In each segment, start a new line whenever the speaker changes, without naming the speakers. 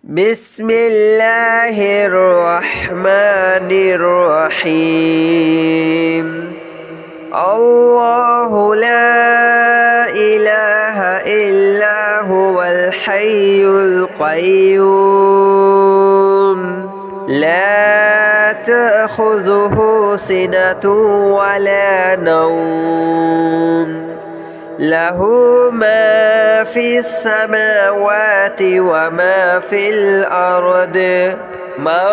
بسم الله الرحمن الرحيم الله لا إله إلا هو الحي القيوم لا تأخذه سنة ولا نوم له ما في السماوات وما في الأرض من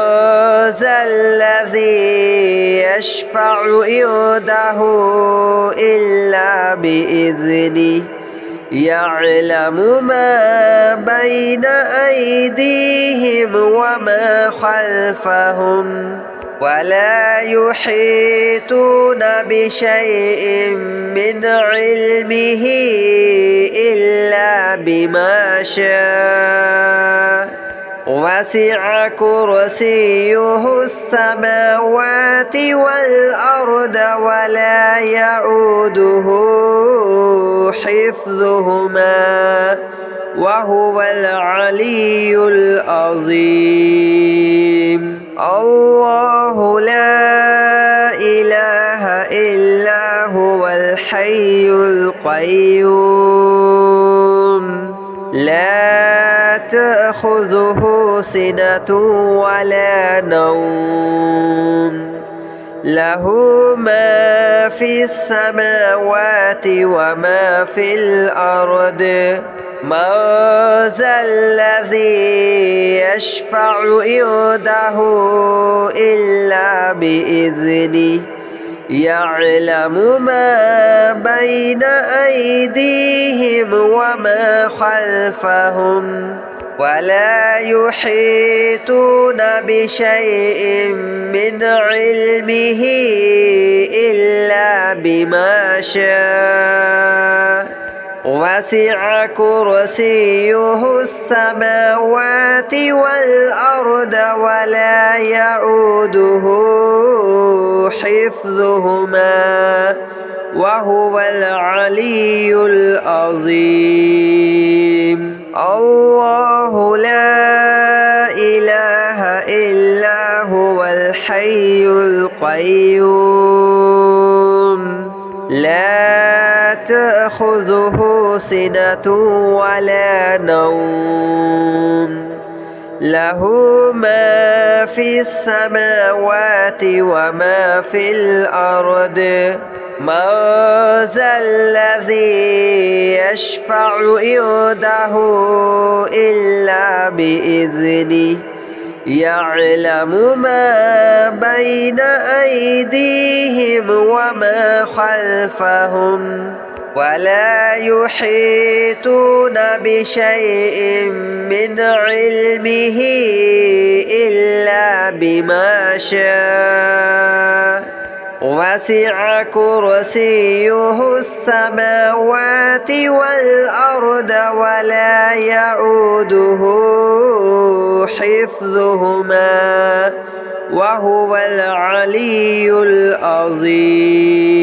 ذا الذي يشفع عنده إلا بإذنه يعلم ما بين أيديهم وما خلفهم ولا يحيطون بشيء من علمه إلا بما شاء وسع كرسيه السماوات والأرض ولا يؤوده حفظهما وهو العلي العظيم الله لا إله إلا هو الحي القيوم لا تأخذه سنة ولا نوم له ما في السماوات وما في الأرض من ذا الذي يشفع عنده إلا بإذنه يعلم ما بين أيديهم وما خلفهم ولا يحيطون بشيء من علمه إلا بما شاء وسع كرسيه السماوات والأرض ولا يؤوده حفظهما وهو العلي العظيم الله لا إله إلا هو الحي القيوم لا تأخذه سنة ولا نوم له ما في السماوات وما في الأرض من ذا الذي يشفع عنده إلا بإذنه يعلم ما بين أيديهم وما خلفهم ولا يحيطون بشيء من علمه إلا بما شاء وسع كرسيه السماوات والأرض ولا يؤوده حفظهما وهو العلي العظيم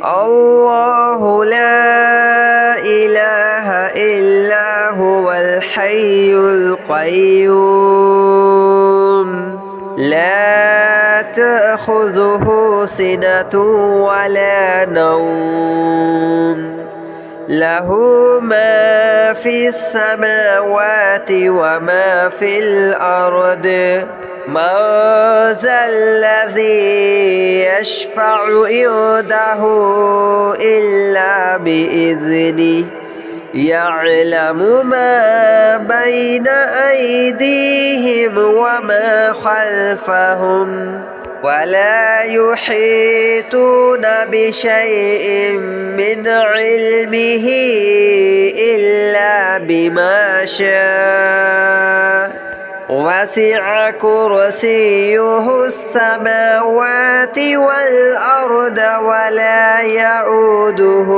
الله لا إله إلا هو الحي القيوم لا تأخذه سنة ولا نوم له ما في السماوات وما في الأرض من ذا الذي يشفع عنده إلا بإذنه يعلم ما بين أيديهم وما خلفهم ولا يحيطون بشيء من علمه إلا بما شاء وسع كرسيه السماوات والأرض ولا يؤوده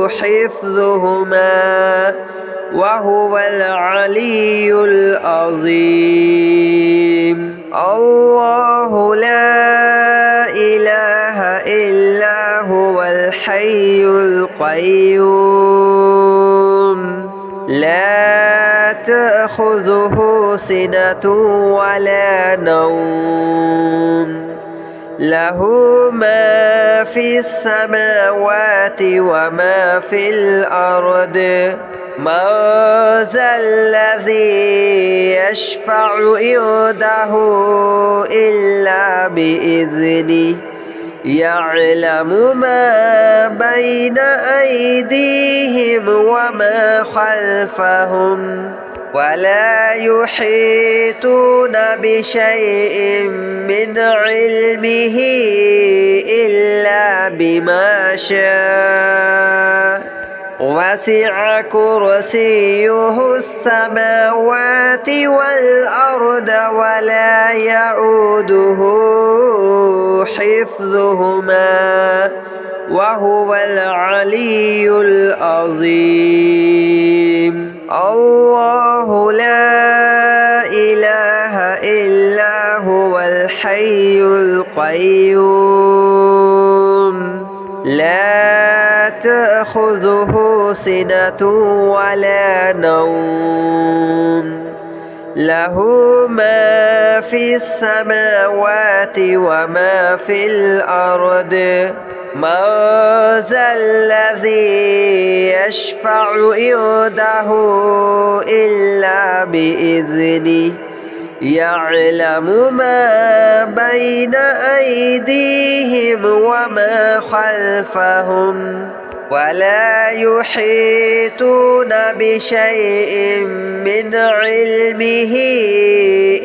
حفظهما وهو العلي العظيم الله لا إله إلا هو الحي القيوم لا تأخذه تأخذه سنة ولا نوم له ما في السماوات وما في الأرض من ذا الذي يشفع عنده إلا بإذنه يعلم ما بين أيديهم وما خلفهم ولا يحيطون بشيء من علمه إلا بما شاء وسع كرسيه السماوات والأرض ولا يؤوده حفظهما وهو العلي العظيم الله لا إله إلا هو الحي القيوم لا تأخذه سنة ولا نوم له ما في السماوات وما في الأرض من ذا الذي يشفع عنده إلا بإذنه يعلم ما بين أيديهم وما خلفهم ولا يحيطون بشيء من علمه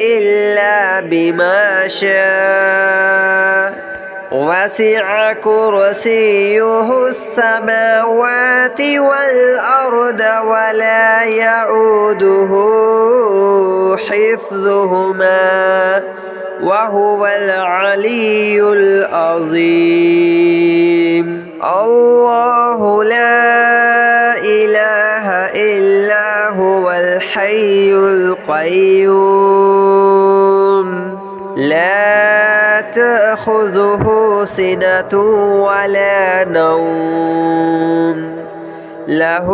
إلا بما شاء وسع كرسيه السماوات والأرض ولا يؤوده حفظهما وهو العلي العظيم الله لا إله إلا هو الحي القيوم لا تأخذه سنة ولا نوم له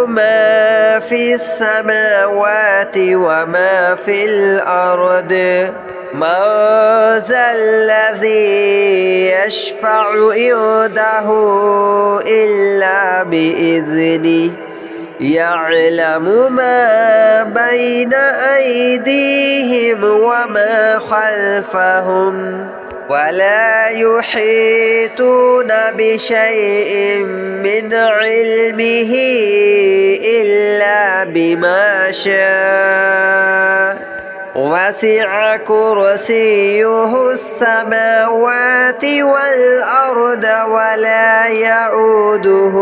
ما في السماوات وما في الأرض من ذا الذي يشفع عنده إلا بإذنه يعلم ما بين أيديهم وما خلفهم ولا يحيطون بشيء من علمه إلا بما شاء وسع كرسيه السماوات والأرض ولا يؤوده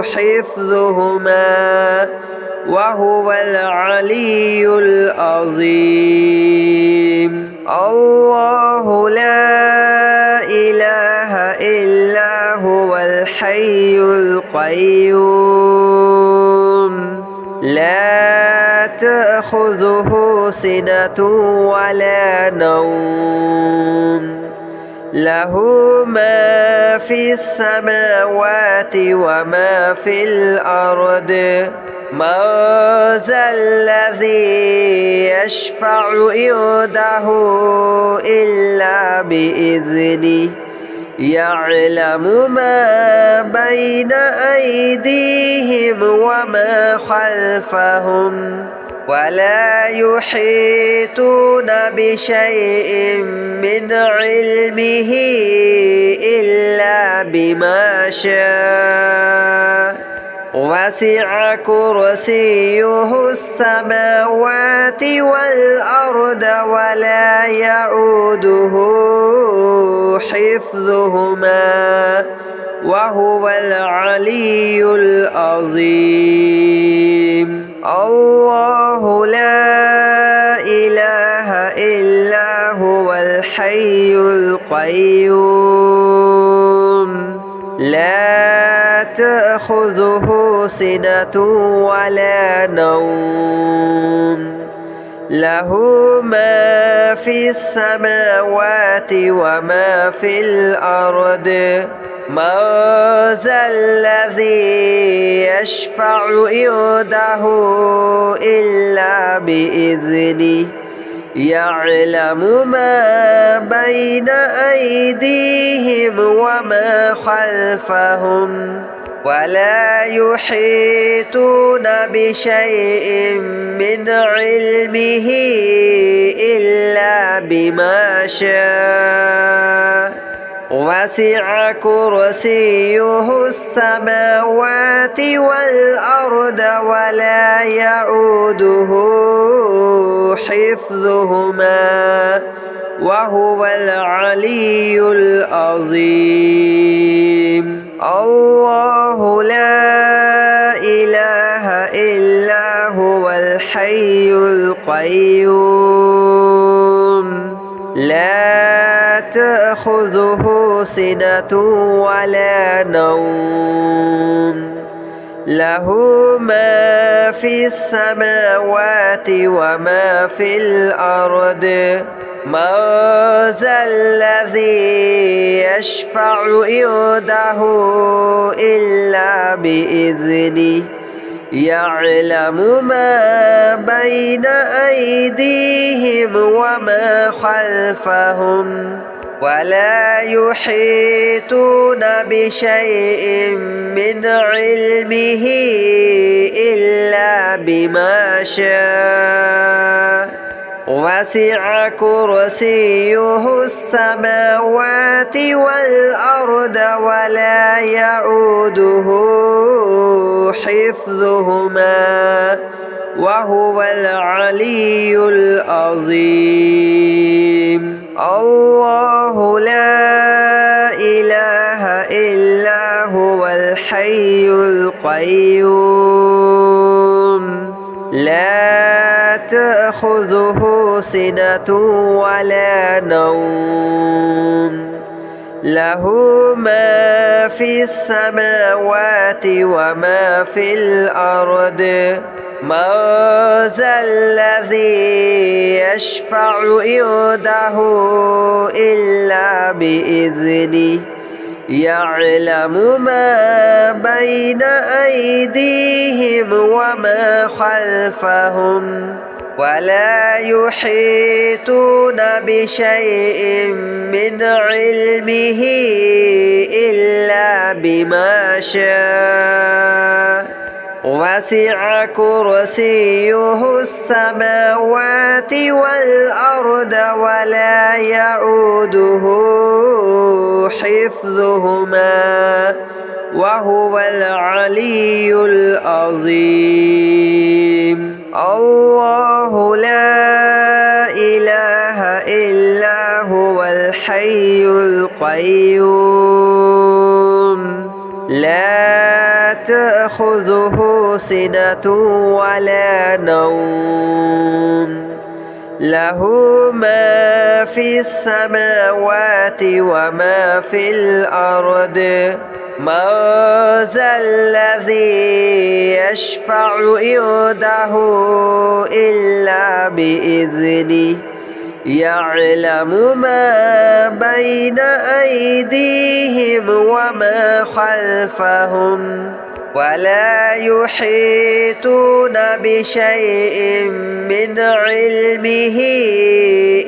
حفظهما وهو العلي العظيم الله لا إله إلا هو الحي القيوم لا تأخذه سنة ولا نوم له ما في السماوات وما في الأرض من ذا الذي يشفع عنده إلا بإذنه يعلم ما بين أيديهم وما خلفهم ولا يحيطون بشيء من علمه إلا بما شاء وسع كرسيه السماوات والأرض ولا يؤوده حفظهما وهو العلي العظيم الله لا إله إلا هو الحي القيوم لا تأخذه سنة ولا نوم له ما في السماوات وما في الأرض من ذا الذي يشفع عنده إلا بإذنه يعلم ما بين أيديهم وما خلفهم ولا يحيطون بشيء من علمه إلا بما شاء وسع كرسيه السماوات والأرض ولا يؤوده حفظهما وهو العلي العظيم الله لا إله إلا هو الحي القيوم لا تأخذه سنة ولا نوم له ما في السماوات وما في الأرض من ذا الذي يشفع عنده إلا بإذنه يعلم ما بين أيديهم وما خلفهم ولا يحيطون بشيء من علمه إلا بما شاء وسع كرسيه السماوات والأرض ولا يؤوده حفظهما وهو العلي العظيم الله لا إله إلا هو الحي القيوم لا تأخذه سنة ولا نوم له ما في السماوات وما في الأرض من ذا الذي يشفع عنده إلا بإذنه يعلم ما بين أيديهم وما خلفهم ولا يحيطون بشيء من علمه إلا بما شاء وسع كرسيه السماوات والأرض ولا يؤوده حفظهما وهو العلي العظيم الله لا إله إلا هو الحي القيوم لا تأخذه سنة ولا نوم له ما في السماوات وما في الأرض من ذا الذي يشفع عنده إلا بإذنه يعلم ما بين أيديهم وما خلفهم ولا يحيطون بشيء من علمه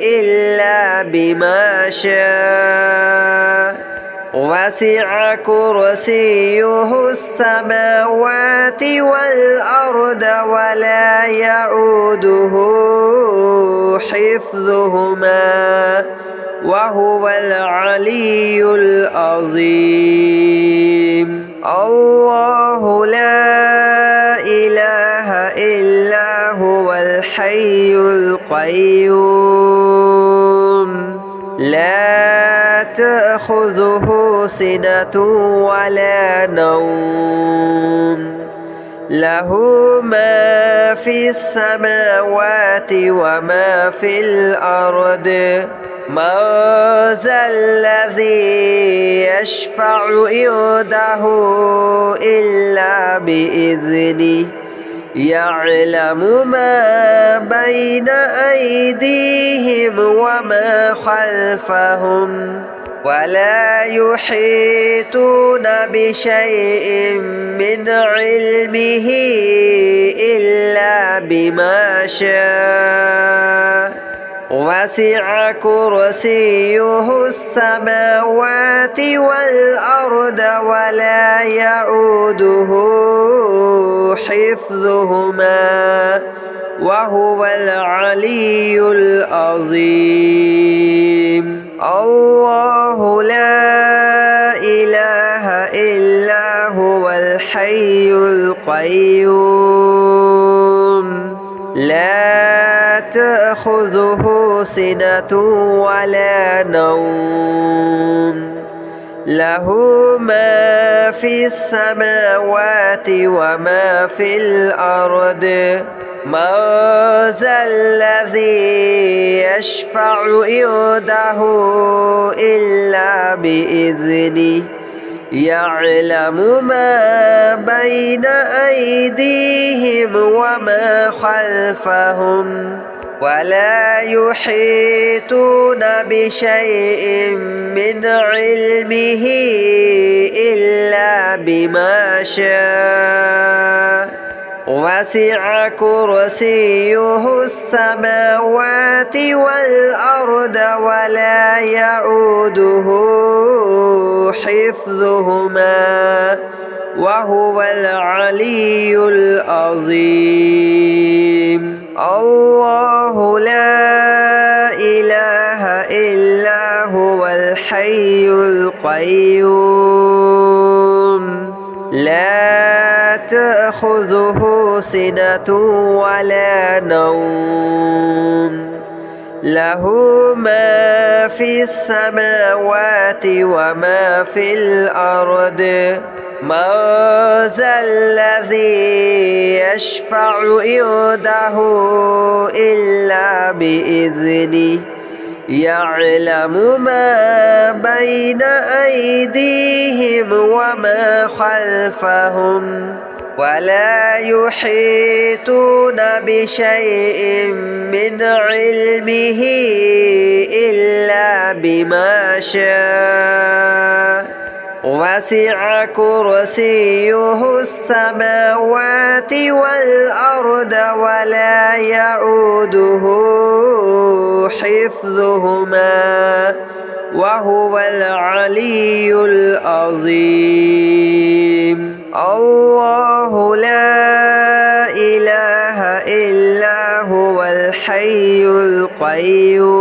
إلا بما شاء وسع كرسيه السماوات والأرض ولا يؤوده حفظهما وهو العلي العظيم الله لا إله إلا هو الحي القيوم لا تأخذه سنة ولا نوم له ما في السماوات وما في الأرض من ذا الذي يشفع عنده إلا بإذنه يعلم ما بين أيديهم وما خلفهم ولا يحيطون بشيء من علمه إلا بما شاء وسع كرسيه السماوات والأرض ولا يؤوده حفظهما وهو العلي العظيم الله لا إله إلا هو الحي القيوم لا تأخذه سنة ولا نوم له ما في السماوات وما في الأرض من ذا الذي يشفع عنده إلا بإذنه يعلم ما بين أيديهم وما خلفهم ولا يحيطون بشيء من علمه إلا بما شاء وسع كرسيه السماوات والأرض ولا يؤوده حفظهما وهو العلي العظيم الله لا إله إلا هو الحي القيوم لا تأخذه سنة ولا نوم له ما في السماوات وما في الأرض من ذا الذي يشفع عنده إلا بإذنه يعلم ما بين أيديهم وما خلفهم ولا يحيطون بشيء من علمه إلا بما شاء وسع كرسيه السماوات والأرض ولا يؤوده حفظهما وهو العلي العظيم الله لا إله إلا هو الحي القيوم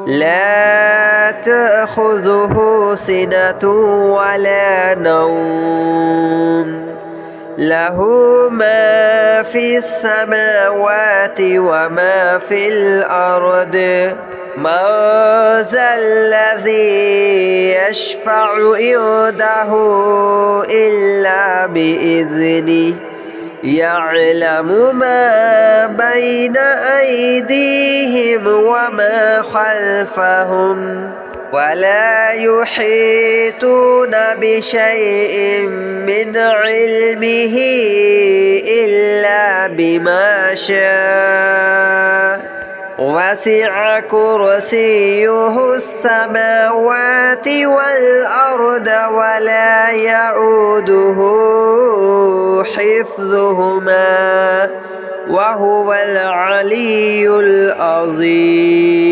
لا تأخذه سنة ولا نوم له ما في السماوات وما في الأرض من ذا الذي يشفع عنده إلا بإذنه يعلم ما بين أيديهم وما خلفهم ولا يحيطون بشيء من علمه إلا بما شاء وسع كرسيه السماوات والأرض ولا يؤوده حفظهما وهو العلي العظيم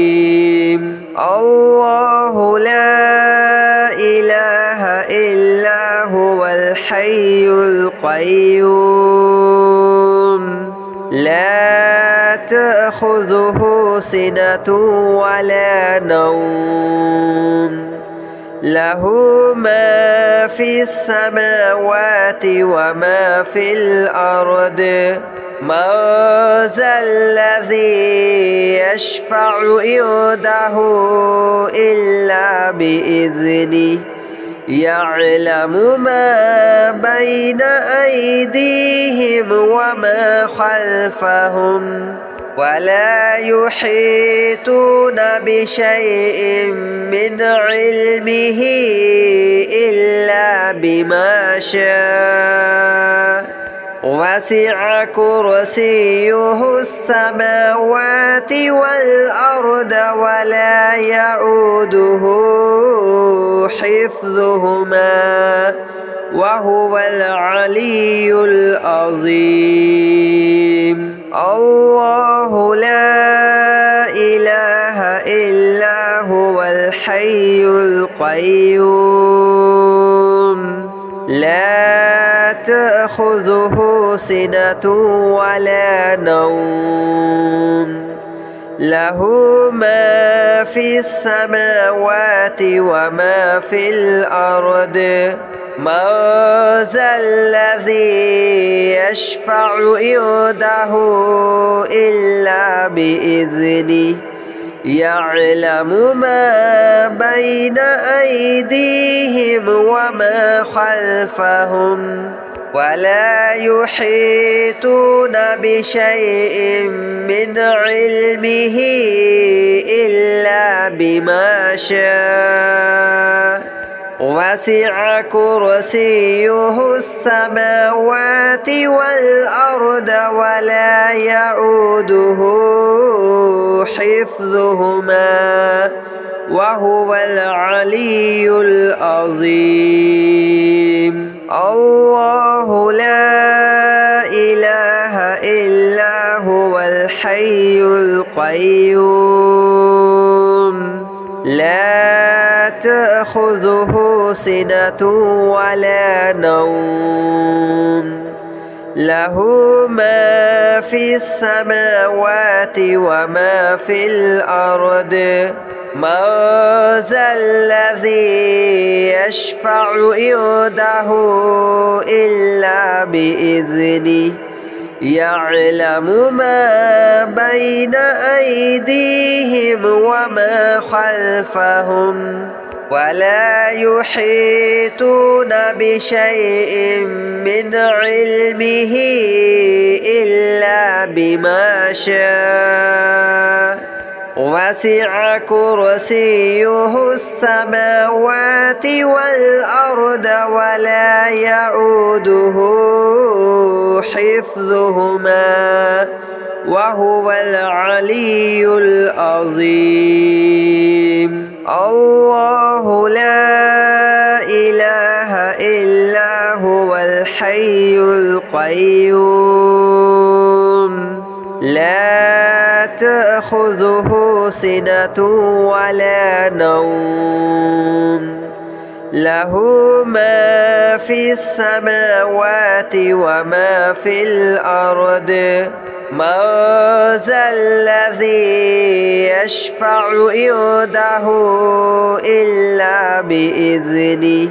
الله لا إله إلا هو الحي القيوم لا تأخذه سنة ولا نوم له ما في السماوات وما في الأرض من ذا الذي يشفع عنده إلا بإذنه يعلم ما بين أيديهم وما خلفهم ولا يحيطون بشيء من علمه إلا بما شاء وسع كرسيه السماوات والأرض ولا يؤوده حفظهما وهو العلي العظيم. الله لا إله إلا هو الحي القيوم لا تأخذه سنة ولا نوم له ما في السماوات وما في الأرض من ذا الذي يشفع عنده إلا بإذنه يعلم ما بين أيديهم وما خلفهم ولا يحيطون بشيء من علمه إلا بما شاء وسع كرسيه السماوات والأرض ولا يؤوده حفظهما وهو العلي العظيم. الله لا إله إلا هو الحي القيوم لا تأخذه سنة ولا نوم له ما في السماوات وما في الأرض من ذا الذي يشفع عنده إلا بإذنه يعلم ما بين أيديهم وما خلفهم ولا يحيطون بشيء من علمه إلا بما شاء وسع كرسيه السماوات والأرض ولا يؤوده حفظهما وهو العلي العظيم. الله لا إله إلا هو الحي القيوم لا تأخذه سنة ولا نوم له ما في السماوات وما في الأرض من ذا الذي يشفع عنده إلا بإذنه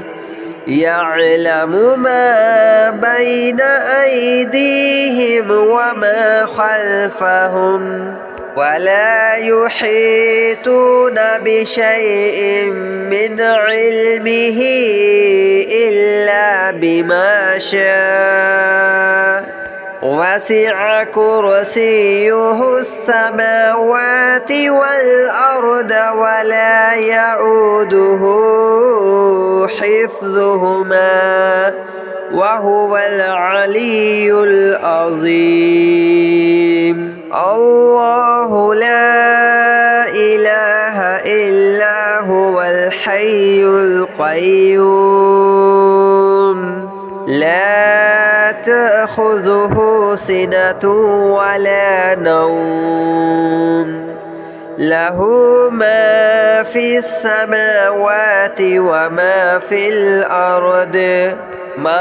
يعلم ما بين أيديهم وما خلفهم ولا يحيطون بشيء من علمه إلا بما شاء وسع كرسيه السماوات والأرض ولا يؤوده حفظهما وهو العلي العظيم. الله لا إله إلا هو الحي القيوم لا تأخذه سنة ولا نوم له ما في السماوات وما في الأرض من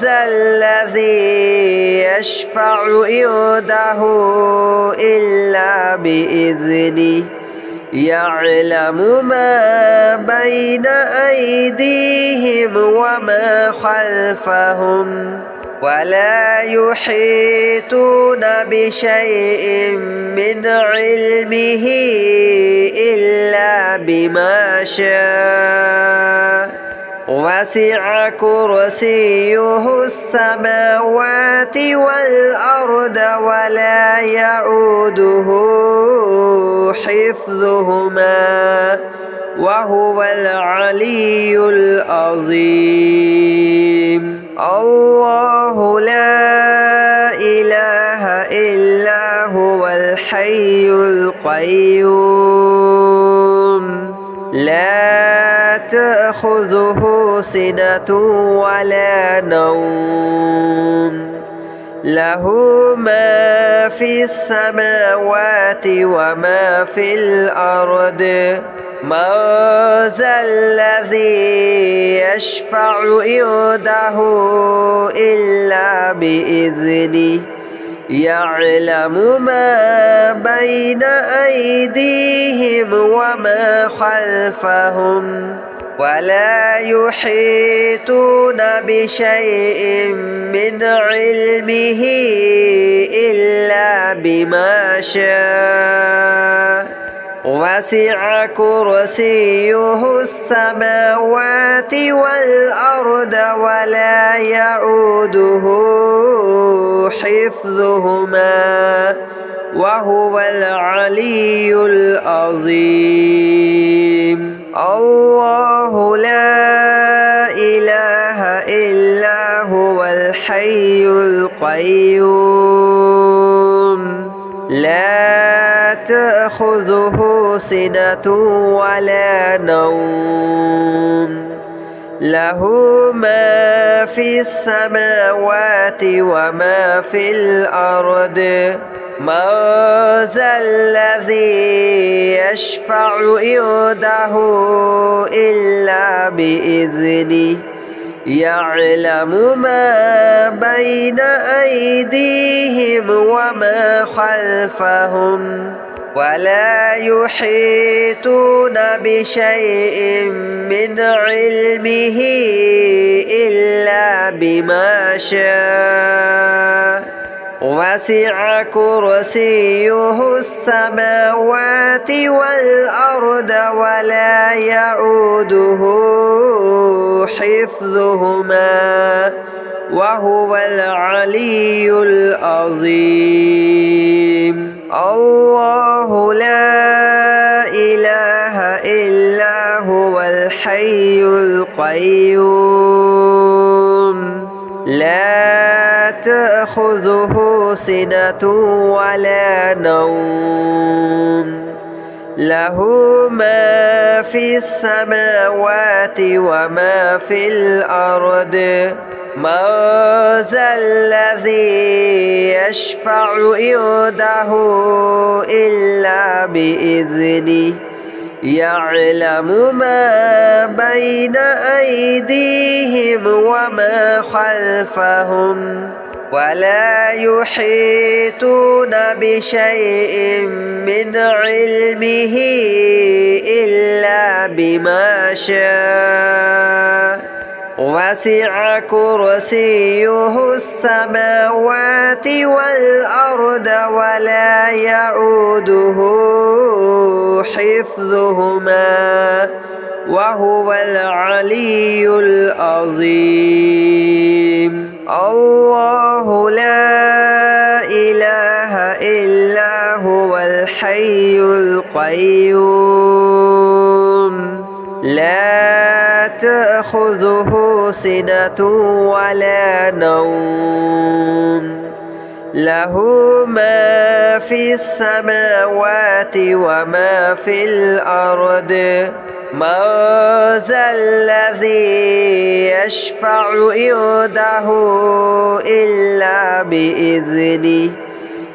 ذا الذي يشفع عنده إلا بإذنه يعلم ما بين أيديهم وما خلفهم ولا يحيطون بشيء من علمه إلا بما شاء وسع كرسيه السماوات والأرض ولا يؤوده حفظهما وهو العلي العظيم. الله لا إله إلا هو الحي القيوم لا تأخذه سنة ولا نوم له ما في السماوات وما في الأرض من ذا الذي يشفع عنده إلا بإذنه يعلم ما بين أيديهم وما خلفهم ولا يحيطون بشيء من علمه إلا بما شاء وسع كرسيه السماوات والأرض ولا يؤوده حفظهما وهو العلي العظيم الله لا إله إلا هو الحي القيوم لا تأخذه سنة ولا نوم له ما في السماوات وما في الأرض من ذا الذي يشفع عنده إلا بإذنه يعلم ما بين أيديهم وما خلفهم ولا يحيطون بشيء من علمه إلا بما شاء وسع كرسيه السماوات والأرض ولا يؤوده حفظهما وهو العلي العظيم الله لا إله إلا هو الحي القيوم لا تأخذه سنة ولا نوم له ما في السماوات وما في الأرض من ذا الذي يشفع عنده إلا بإذنه يعلم ما بين أيديهم وما خلفهم ولا يحيطون بشيء من علمه إلا بما شاء وسع كرسيه السماوات والأرض ولا يؤوده حفظهما وهو العلي العظيم الله لا إله إلا هو الحي القيوم لا تأخذه سنة ولا نوم له ما في السماوات وما في الأرض من ذا الذي يشفع عنده إلا بإذنه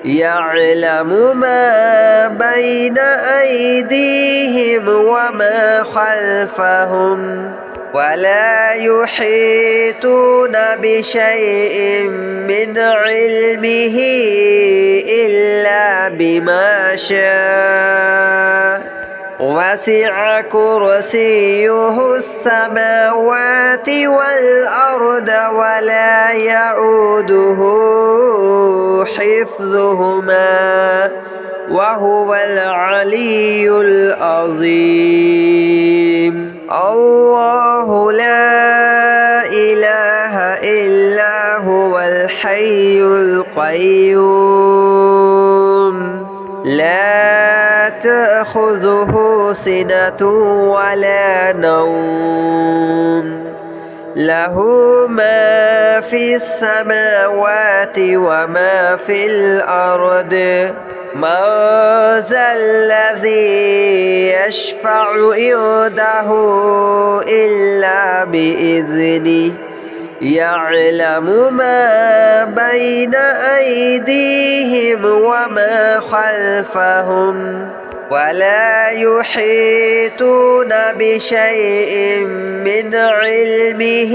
يعلم ما بين أيديهم وما خلفهم ولا يحيطون بشيء من علمه إلا بما شاء وسع كرسيه السماوات والأرض ولا يؤوده حفظهما وهو العلي العظيم الله لا إله إلا هو الحي القيوم لا تأخذه سنة ولا نوم له ما في السماوات وما في الأرض من ذا الذي يشفع عنده إلا بإذنه يعلم ما بين أيديهم وما خلفهم ولا يحيطون بشيء من علمه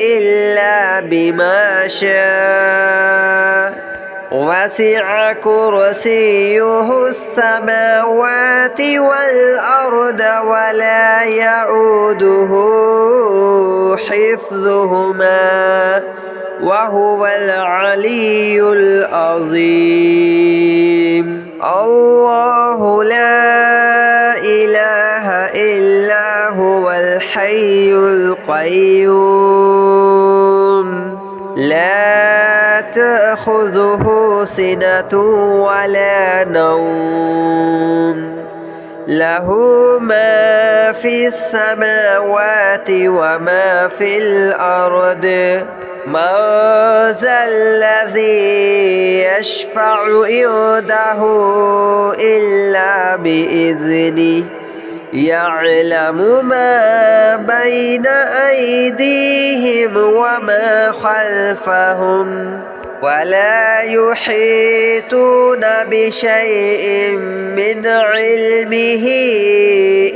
إلا بما شاء وسع كرسيه السماوات والأرض ولا يؤوده حفظهما وهو العلي العظيم الله لا إله إلا هو الحي القيوم لا تأخذه سنة ولا نوم له ما في السماوات وما في الأرض من ذا الذي يشفع عنده إلا بإذنه يعلم ما بين أيديهم وما خلفهم ولا يحيطون بشيء من علمه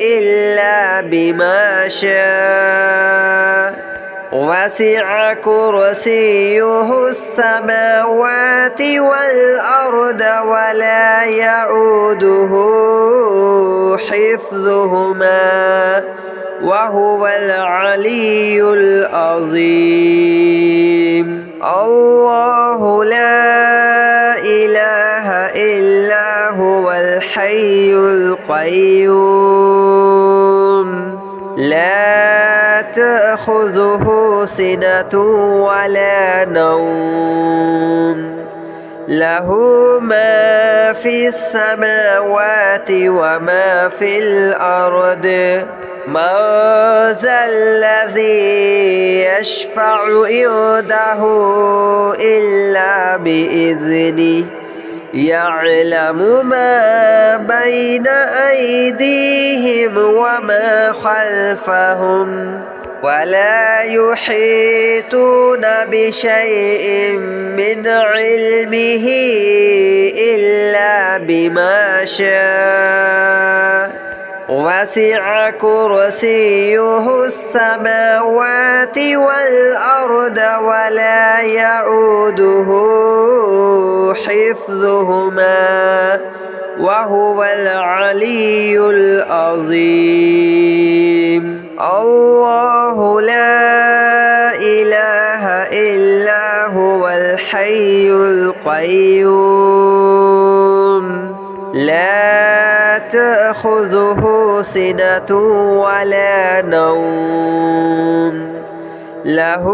إلا بما شاء وسع كرسيه السماوات والأرض ولا يؤوده حفظهما وهو العلي العظيم الله لا إله إلا هو الحي القيوم لا تأخذه سنة ولا نوم له ما في السماوات وما في الأرض من ذا الذي يشفع عنده إلا بإذنه يعلم ما بين أيديهم وما خلفهم ولا يحيطون بشيء من علمه إلا بما شاء وسع كرسيه السماوات والأرض ولا يؤوده حفظهما وهو العلي العظيم الله لا إله إلا هو الحي القيوم لا تأخذه سنة ولا نوم له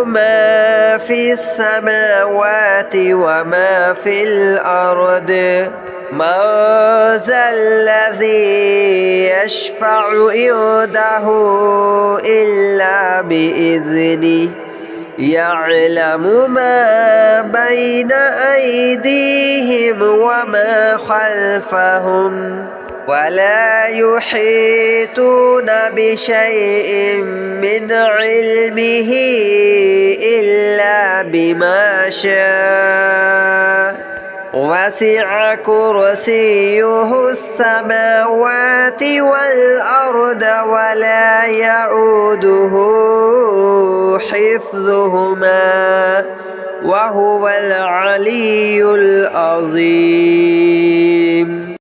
ما في السماوات وما في الأرض من ذا الذي يشفع عنده إلا بإذنه يعلم ما بين أيديهم وما خلفهم ولا يحيطون بشيء من علمه إلا بما شاء وسع كرسيه السماوات والأرض ولا يؤوده حفظهما وهو العلي العظيم